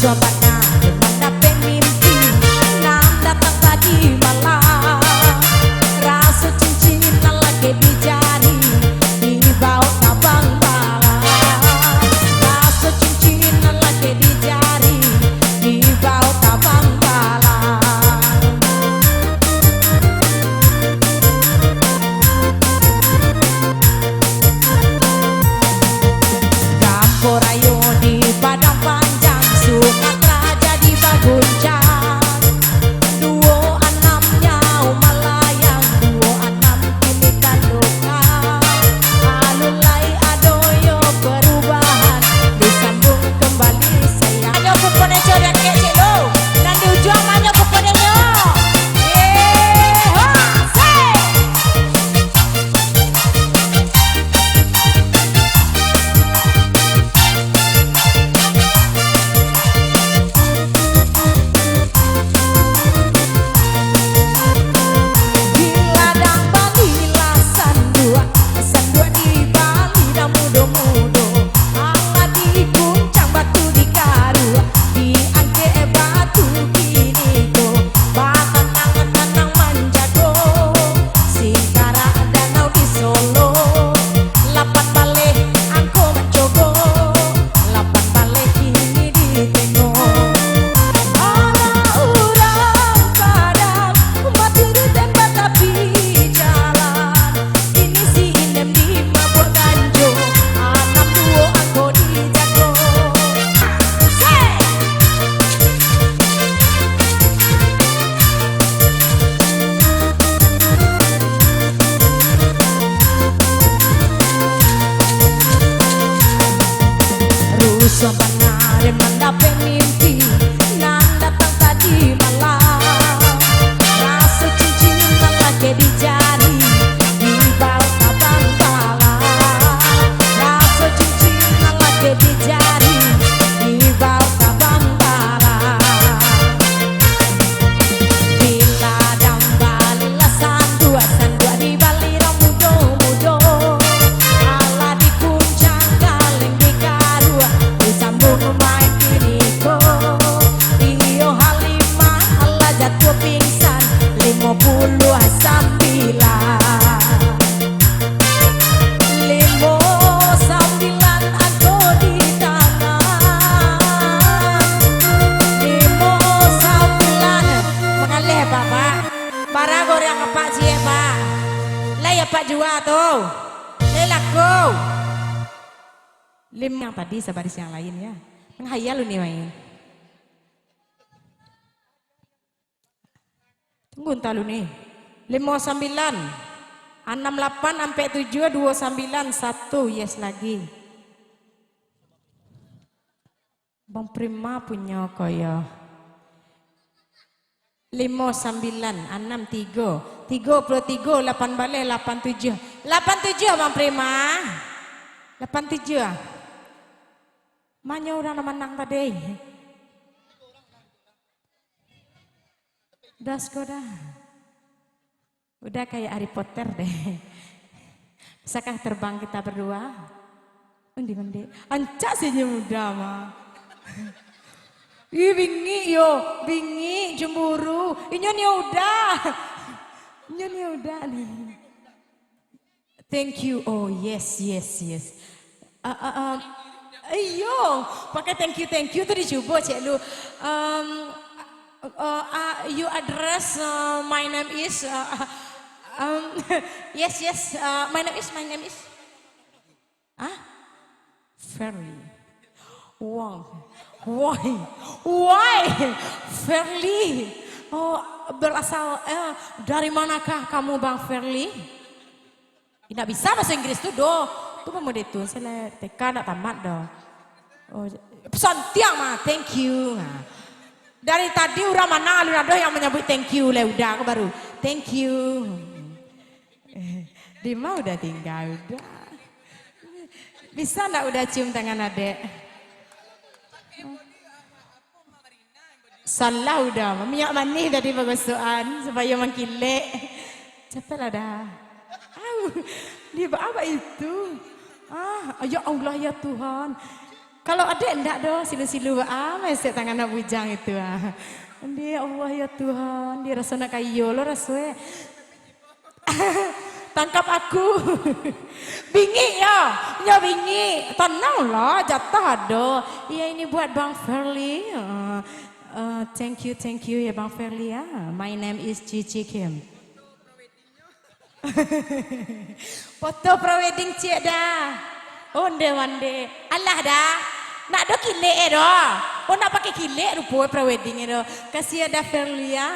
sobatnya mendapat mimpi nam datang tadi malam rasa cincin lagi di jari di bawah tabang balang rasa cincin lagi di jari di bawah tabang balang Kampur ayo di padang panjang Sumatera jadi baguncang duo anamnya Malayang duo anam ini kandukan alulai adoyo perubahan disambung kembali sayang ayo pokoknya corak kece lo nanti ujung ayo pokoknya sobatnya dan mendapat mimpi nan datang tadi malam rasa cincin lagi di jari di bawah tabang balang rasa cincin lagi di jari di bawah tabang balang di ladang Bali sandua di Bali mudo-mudo ala di kuncang galeng di karua disambung main kiriko iyo Halimah Allah jatuh pingsan 59 aku di tangan 59 mengalih bapak para goreng pak cie pak lah ya pak jua tuh laku lim yang tadi sebaris yang lain ya menghayal lu nih main tunggu entah lu nih 59 68 sampai 7 29 1 yes lagi Bang Prima punya kaya 59 63 33 8 balik 87 Bang Prima 87 Manya orang menang tadi. Udah sekolah. Udah kayak Harry Potter deh. Bisakah terbang kita berdua? Undi. Ancak sih muda mah. Ih bingi cemburu. Ini udah nih. Thank you. Oh yes. Ayo, pakai thank you tuh dicoba cek lu. You address my name is yes my name is Ferry. Wow. Why Ferly? Oh, berasal dari manakah kamu Bang Ferly? Tidak bisa bahasa Inggris tuh doh. Tuh pemuda itu saya TK nak tamat dah. Oh, pesan tiang mah thank you. Nah, dari tadi orang mana alun ada yang menyebut thank you lah udah aku baru thank you. Dima udah tinggal udah. Bisa ndak udah cium tangan adek? Salah udah, minyak manis tadi bagusan supaya mengkilek. Cepatlah dah. Dia apa itu? Ya Allah ya Tuhan. Kalau ada enggak dong silu-silu mesek tangan nak bujang itu Dia Allah ya Tuhan, dia rasa nak kayo lo rasanya. Tangkap aku. Bingi ya bingi. Tenang lah, jatah ada. Ya ini buat Bang Ferli. Thank you ya Bang Ferli ya. My name is Cici Kim. Foto pre-wedding cik dah. Onde wande. Allah dah. Nak do kile dah. Nak pakai kile rupa pre-wedding dah. Kasih ada Ferli ya.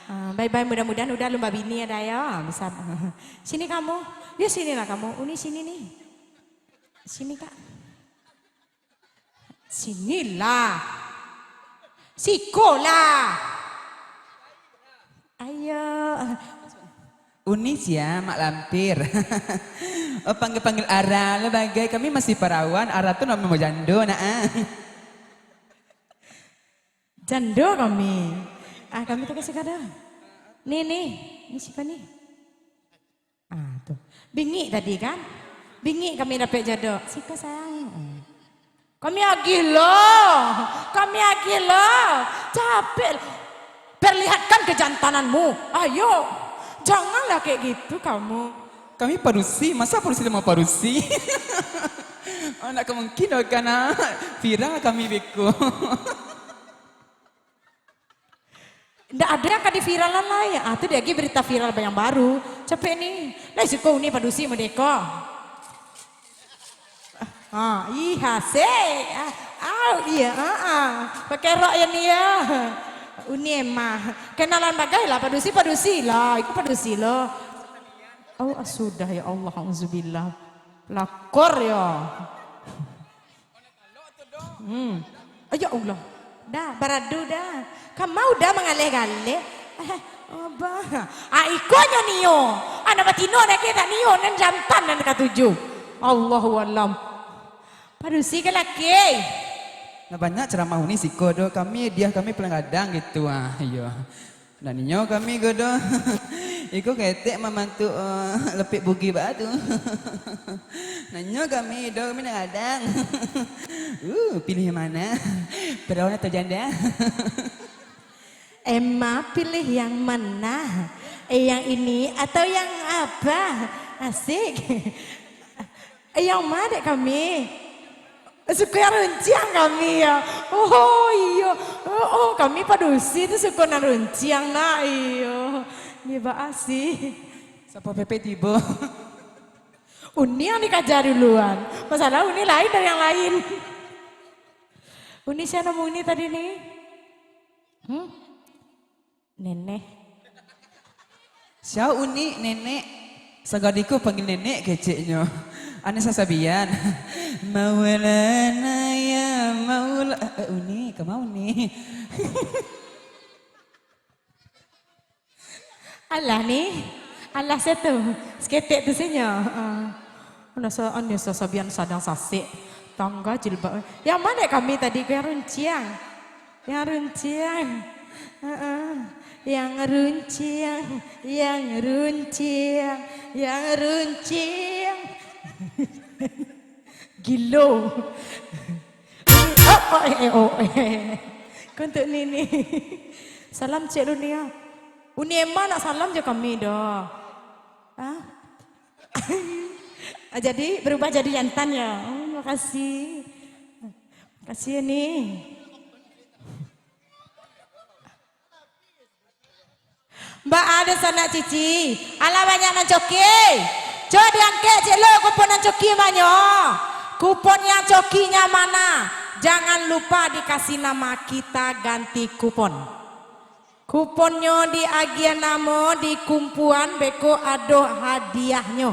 Bye-bye, mudah-mudahan udah lomba bini ada ya. Bisa. Sini kamu. Ya sini lah kamu. Uni sini nih. Sini kak. Sinilah. Sikolah. Ayo. Uni ya mak lampir. Panggil-panggil Ara lah bagai kami masih perawan. Ara tuh nama mau jando nah. Jando kami. Kami tuh kasih kada. Nih, ini siapa nih? Tuh. Bingi tadi kan? Bingi kami dapat jodoh. Sika sayang. Kami agilo. Capek. Perlihatkan kejantananmu. Ayo. Janganlah kayak gitu kamu. Kami parusi, masa parusi mau parusi? Nak kemungkinan karena viral kami beko. Nggak ada yang di viralan lah ya. Itu dia lagi berita viral yang baru. Capek nih. Lah suka uni padusi merdeka. Iya sih. Iya. Pakai rok ya nih ya. Uni emah. Kenalan bagai lah padusi lah. Itu padusi lo. Oh sudah ya Allah. Auzubillah. Lakor ya. Ya Allah. Dah, baradu dah. Kamu udah mengalih-galih. Abah. Ikonya niyo. Anak batino nak kita niyo nan jantan nan ketujuh. Allahu alam. Padusi ke laki. Nah banyak ceramah uni siko do kami pelangadang gitu iya. Dan niyo kami godo. Iko ketek memantu lepik bugi batu. Nanyo kami kadang. Pilih yang mana? Perawan atau janda? Emma pilih yang mana? Yang ini atau yang apa? Asik. Yang mana kami? Suka runciang kami ya. Oh iya. Oh kami padusi itu suka runciang nak iyo. Dia asih. Siapa Pepe tiba? Uni yang dikajar duluan. Masalah Uni lain dari yang lain. Uni siapa nama Uni tadi nih? Nenek. Siapa Uni nenek? Sagadiku panggil nenek keceknya. Aneh Sasabian. Maulana ya maula. Uni, kemau nih? Allah nih. Allah satu. Seketek tu senya. Aneh Sasabian sadang sasik. Tangga jilbab. Yang mana kami tadi ke runciang? Yang runciang. Yang runciang. Gilo. Untuk Nini. Salam Cik Lunia. Uni emang nak salam je kami dah. Jadi berubah jadi jantan ya. Makasih. Makasih ya nih. Mbak ada sana Cici. Ala banyak nancoki. Coba diangkat cik lo kupon nancoki banyo. Kupon yang cokinya mana? Jangan lupa dikasih nama kita ganti kupon. Kuponnya di agian namo di kumpuan beko ado hadiahnya.